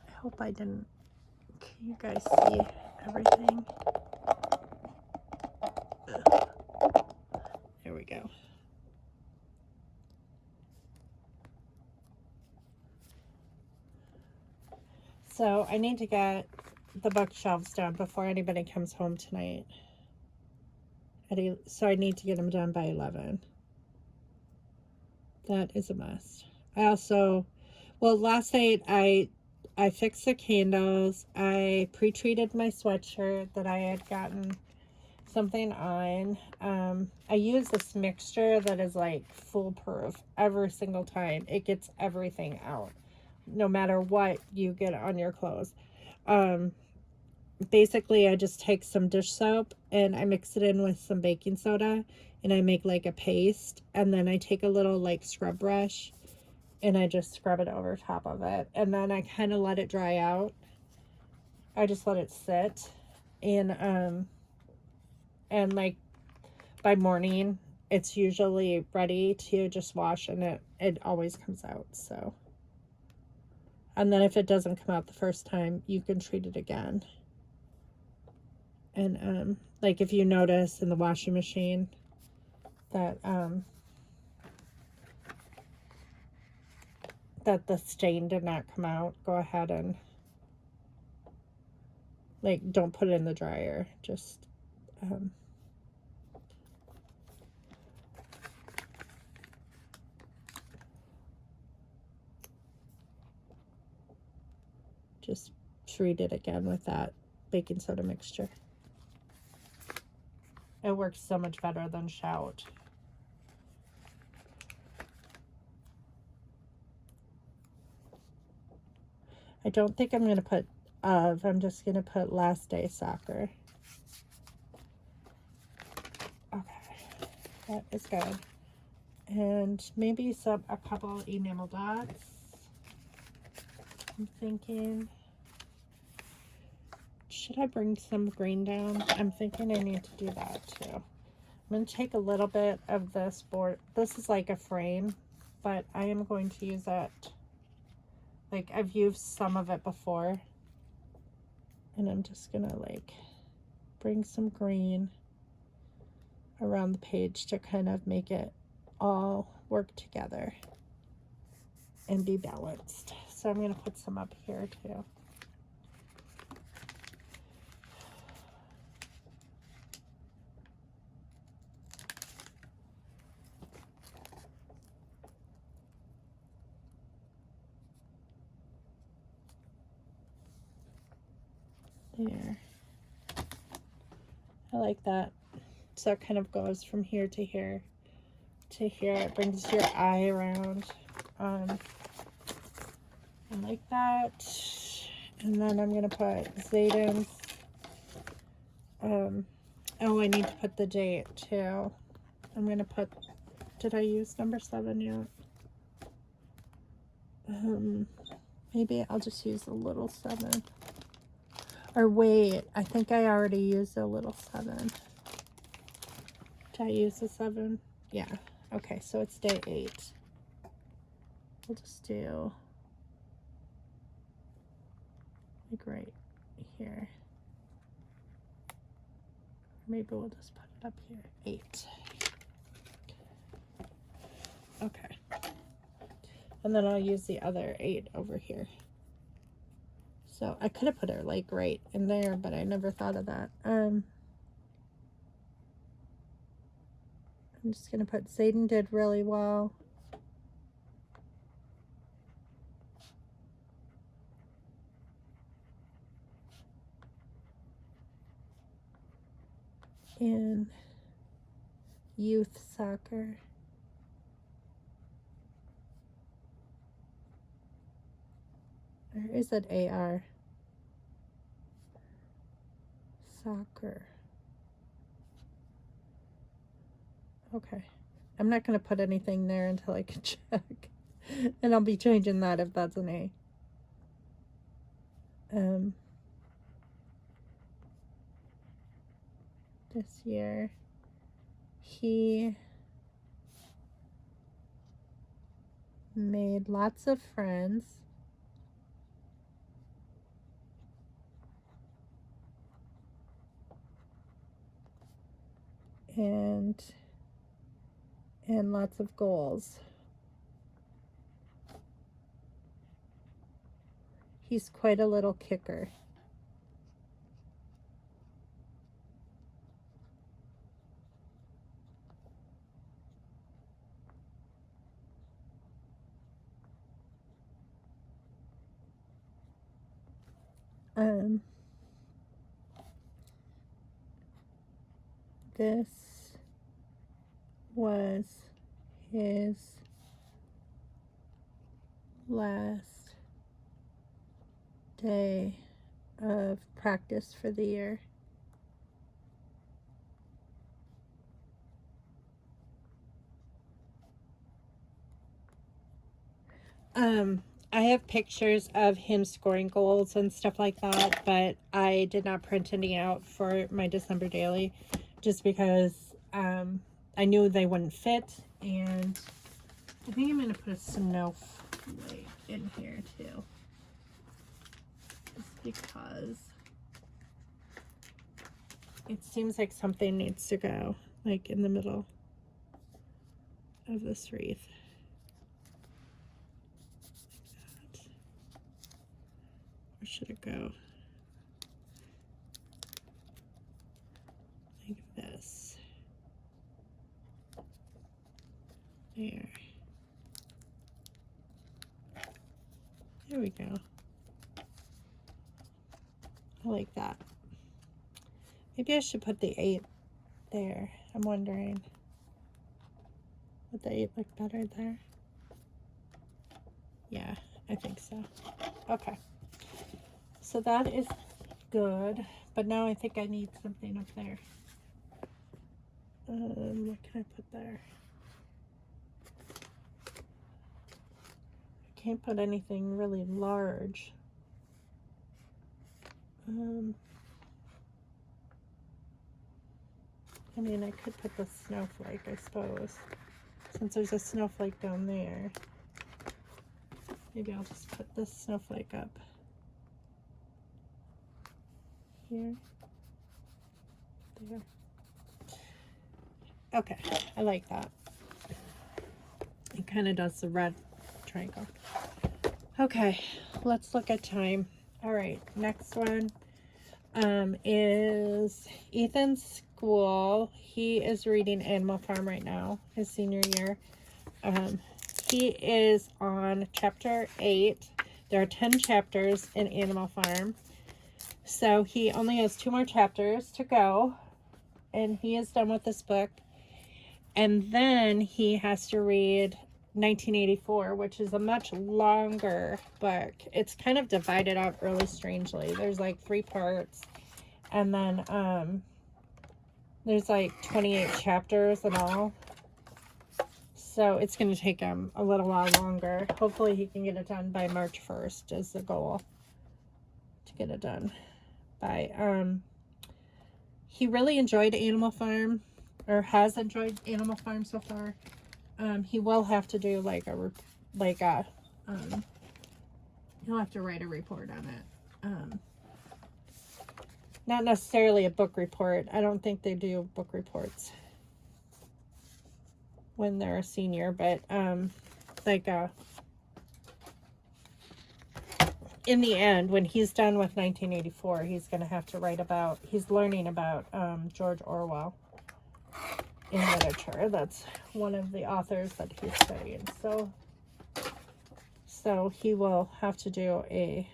I hope I didn't, can you guys see everything? There we go. So I need to get the bookshelves done before anybody comes home tonight. So I need to get them done by 11. That is a must. I also, well, last night I fixed the candles. I pre-treated my sweatshirt that I had gotten something on. I use this mixture that is like foolproof every single time. It gets everything out, no matter what you get on your clothes. Basically, I just take some dish soap and I mix it in with some baking soda and I make like a paste, and then I take a little like scrub brush and I just scrub it over top of it, and then I kind of let it dry out. I just let it sit, and like by morning it's usually ready to just wash, and it always comes out. So, and then if it doesn't come out the first time, you can treat it again. And like if you notice in the washing machine that that the stain did not come out, go ahead and like don't put it in the dryer, just treat it again with that baking soda mixture. It works so much better than Shout. I don't think I'm going to put of, I'm just going to put last day soccer. Okay, that is good. And maybe a couple enamel dots. I'm thinking, should I bring some green down? I'm thinking I need to do that too. I'm going to take a little bit of this board. This is like a frame, but I am going to use it. Like, I've used some of it before. And I'm just going to like bring some green around the page to kind of make it all work together and be balanced. So I'm going to put some up here too. There. I like that. So it kind of goes from here to here to here. It brings your eye around. I like that. And then I'm going to put Zayden's. Oh, I need to put the date too. I'm going to put, did I use number 7 yet? Maybe I'll just use a little 7. Or wait, I think I already used a little 7. Did I use a 7? Yeah. Okay, so it's day 8. We'll just do like right here. Maybe we'll just put it up here. 8. Okay. And then I'll use the other 8 over here. So I could have put it like right in there, but I never thought of that. I'm just going to put Zayden did really well. In youth soccer. Or is it AR? Soccer. Okay. I'm not going to put anything there until I can check. And I'll be changing that if that's an A. This year, he made lots of friends. And lots of goals. He's quite a little kicker. This was his last day of practice for the year. I have pictures of him scoring goals and stuff like that, but I did not print any out for my December daily just because I knew they wouldn't fit, and I think I'm going to put a snowflake in here too, just because it seems like something needs to go like in the middle of this wreath. Where should it go? Like this. There. There we go. I like that. Maybe I should put the 8 there. I'm wondering. Would the 8 look better there? Yeah, I think so. Okay. So that is good. But now I think I need something up there. What can I put there? I can't put anything really large. I mean, I could put the snowflake, I suppose. Since there's a snowflake down there. Maybe I'll just put this snowflake up here. There. Okay, I like that. It kind of does the red triangle. Okay, let's look at time. All right, next one is Ethan's school. He is reading Animal Farm right now, his senior year. He is on chapter 8. There are 10 chapters in Animal Farm. So he only has 2 more chapters to go. And he is done with this book. And then he has to read 1984, which is a much longer book. It's kind of divided out really strangely. There's like 3 parts. And then there's like 28 chapters in all. So it's going to take him a little while longer. Hopefully he can get it done by March 1st is the goal. To get it done by. He really enjoyed Animal Farm. Or has enjoyed Animal Farm so far. He will have to do he'll have to write a report on it. Not necessarily a book report. I don't think they do book reports when they're a senior, but in the end, when he's done with 1984, he's going to have to write about, he's learning about George Orwell in literature. That's one of the authors that he's studying. So he will have to do a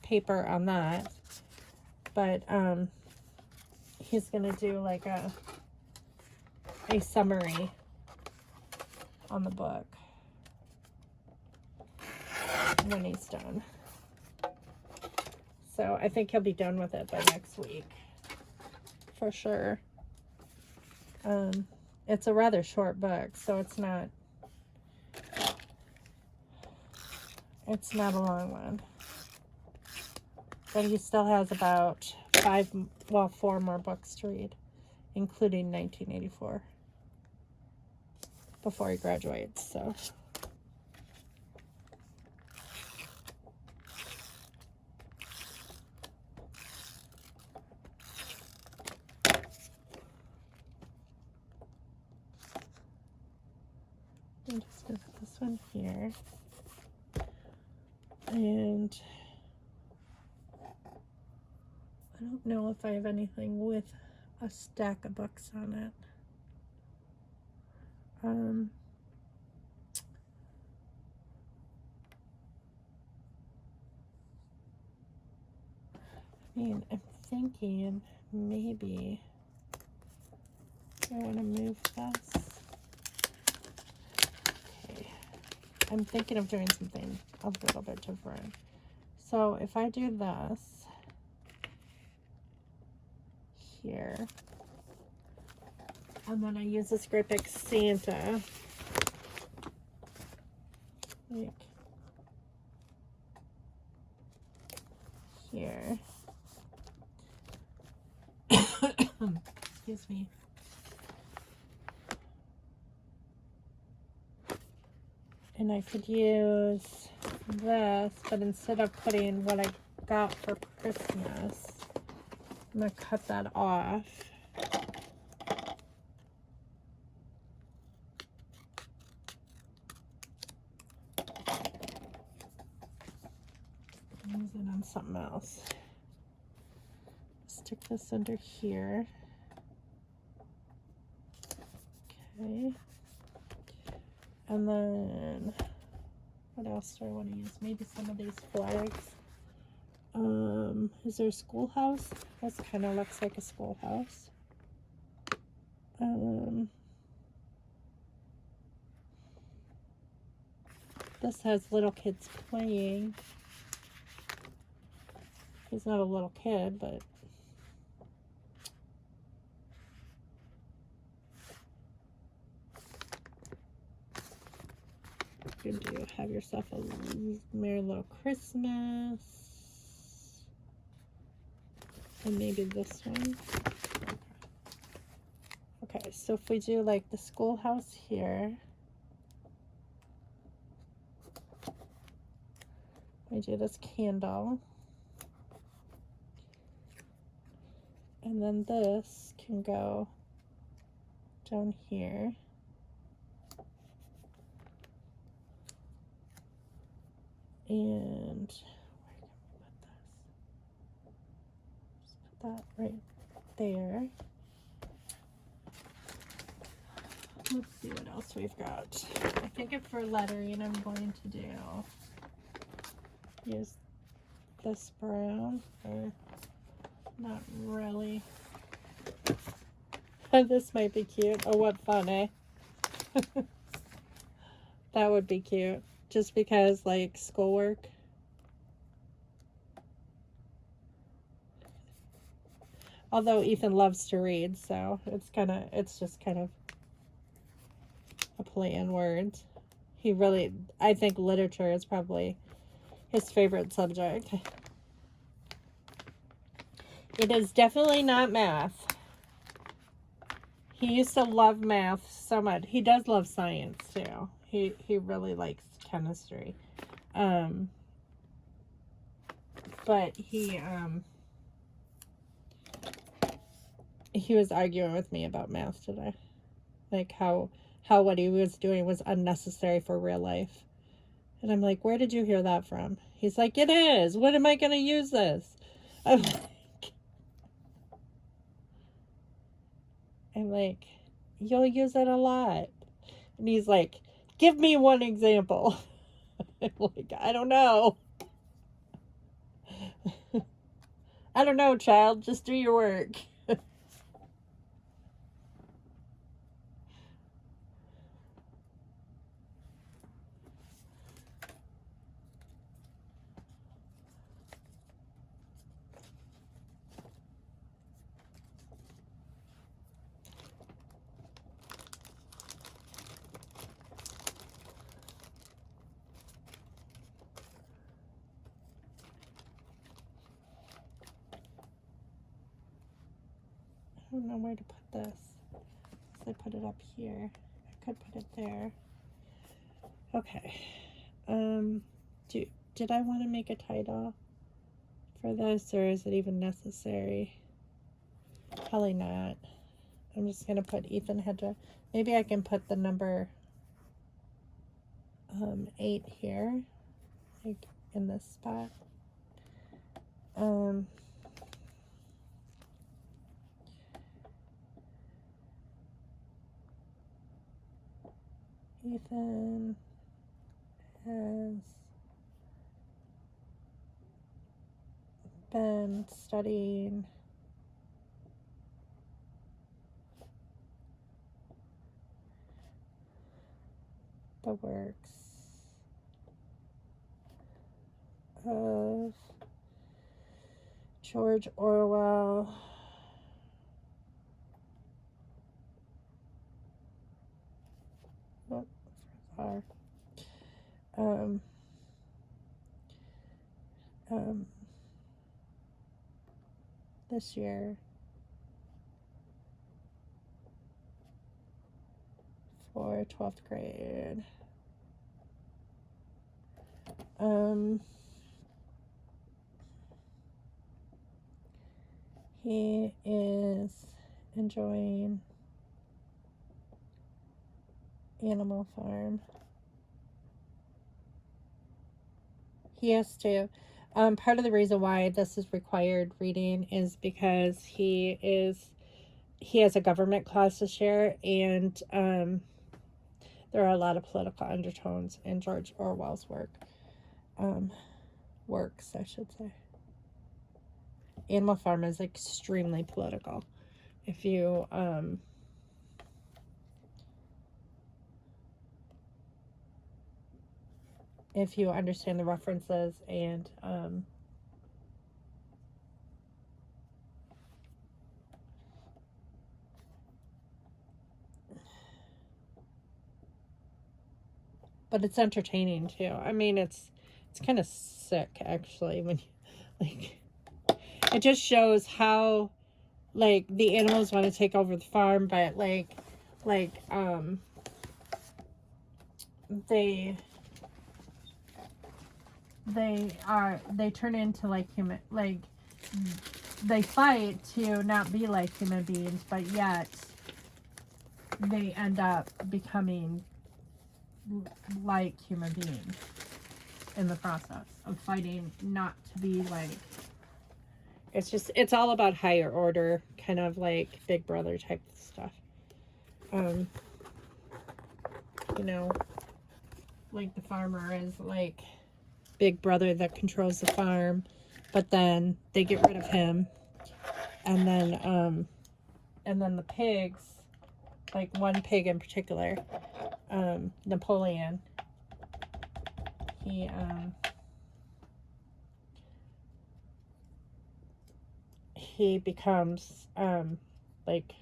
paper on that. But he's going to do like a summary on the book when he's done. So I think he'll be done with it by next week for sure. It's a rather short book, so it's not a long one. But he still has about 4 more books to read, including 1984, before he graduates, so. I'm just going to put this one here. And I don't know if I have anything with a stack of books on it. I mean, I'm thinking maybe I want to move this. Okay. I'm thinking of doing something a little bit different. So if I do this here, and then I use this great big Santa, like here. Excuse me. And I could use this, but instead of putting what I got for Christmas, I'm going to cut that off. Use it on something else. Stick this under here. Okay. And then, what else do I want to use? Maybe some of these flags. Is there a schoolhouse? This kind of looks like a schoolhouse. This has little kids playing. He's not a little kid, but you can do have yourself a merry little Christmas. And maybe this one. Okay, so if we do like the schoolhouse here, we do this candle. And then this can go down here. And where can we put this? Just put that right there. Let's see what else we've got. I think if for lettering, I'm going to use this brown, or not really. This might be cute. Oh, what fun, eh? That would be cute. Just because, like, schoolwork. Although Ethan loves to read, so it's just kind of a play on words. I think literature is probably his favorite subject. It is definitely not math. He used to love math so much. He does love science too. He really likes chemistry. But he was arguing with me about math today. Like how what he was doing was unnecessary for real life. And I'm like, where did you hear that from? He's like, it is. When am I going to use this? I'm like, you'll use it a lot. And he's like, give me one example. I'm like, I don't know. I don't know, child. Just do your work. I don't know where to put this. So I put it up here. I could put it there. Okay. Did I want to make a title for this, or is it even necessary? Probably not. I'm just gonna put Ethan Hedra. Maybe I can put the number 8 here, like in this spot. Ethan has been studying the works of George Orwell, this year for 12th grade. He is enjoying Animal Farm. He has to. Part of the reason why this is required reading is because he has a government class this year, and there are a lot of political undertones in George Orwell's works, I should say. Animal Farm is extremely political. If you understand the references and but it's entertaining too. I mean, it's kind of sick actually when you, like, it just shows how, like, the animals want to take over the farm, but like they turn into like human, like they fight to not be like human beings, but yet they end up becoming like human beings in the process of fighting not to be like, it's all about higher order, kind of like Big Brother type stuff. You know, like the farmer is like Big Brother that controls the farm, but then they get rid of him, and then the pigs, like one pig in particular, Napoleon, he becomes like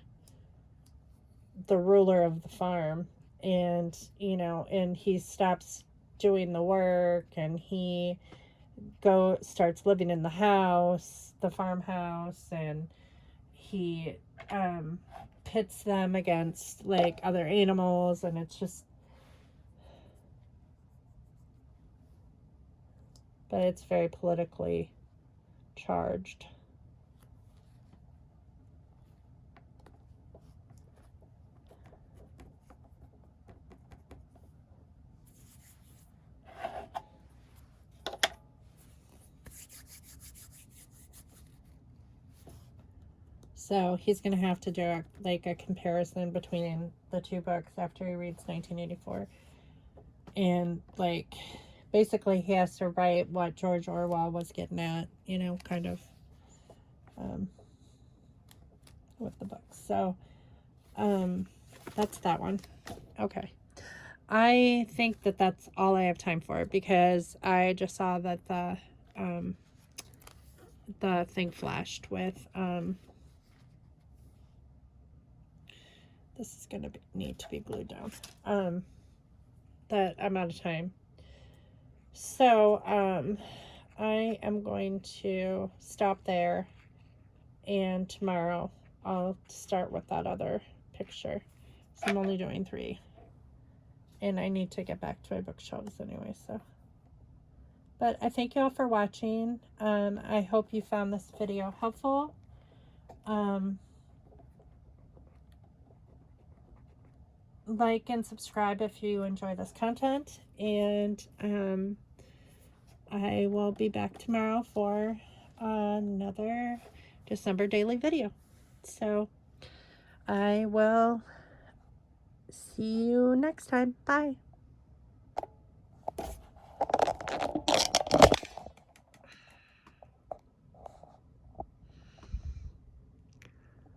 the ruler of the farm, and and he stops doing the work, and he starts living in the farmhouse, and he pits them against like other animals, and it's just, but it's very politically charged. So he's going to have to do like a comparison between the two books after he reads 1984. And like, basically he has to write what George Orwell was getting at, kind of with the books. So that's that one. Okay. I think that that's all I have time for, because I just saw that the thing flashed with this is gonna need to be glued down, that I'm out of time. So I am going to stop there, and tomorrow I'll start with that other picture. So I'm only doing 3, and I need to get back to my bookshelves anyway. So, but I thank you all for watching. I hope you found this video helpful. Like and subscribe if you enjoy this content, and I will be back tomorrow for another December daily video. So I will see you next time. Bye.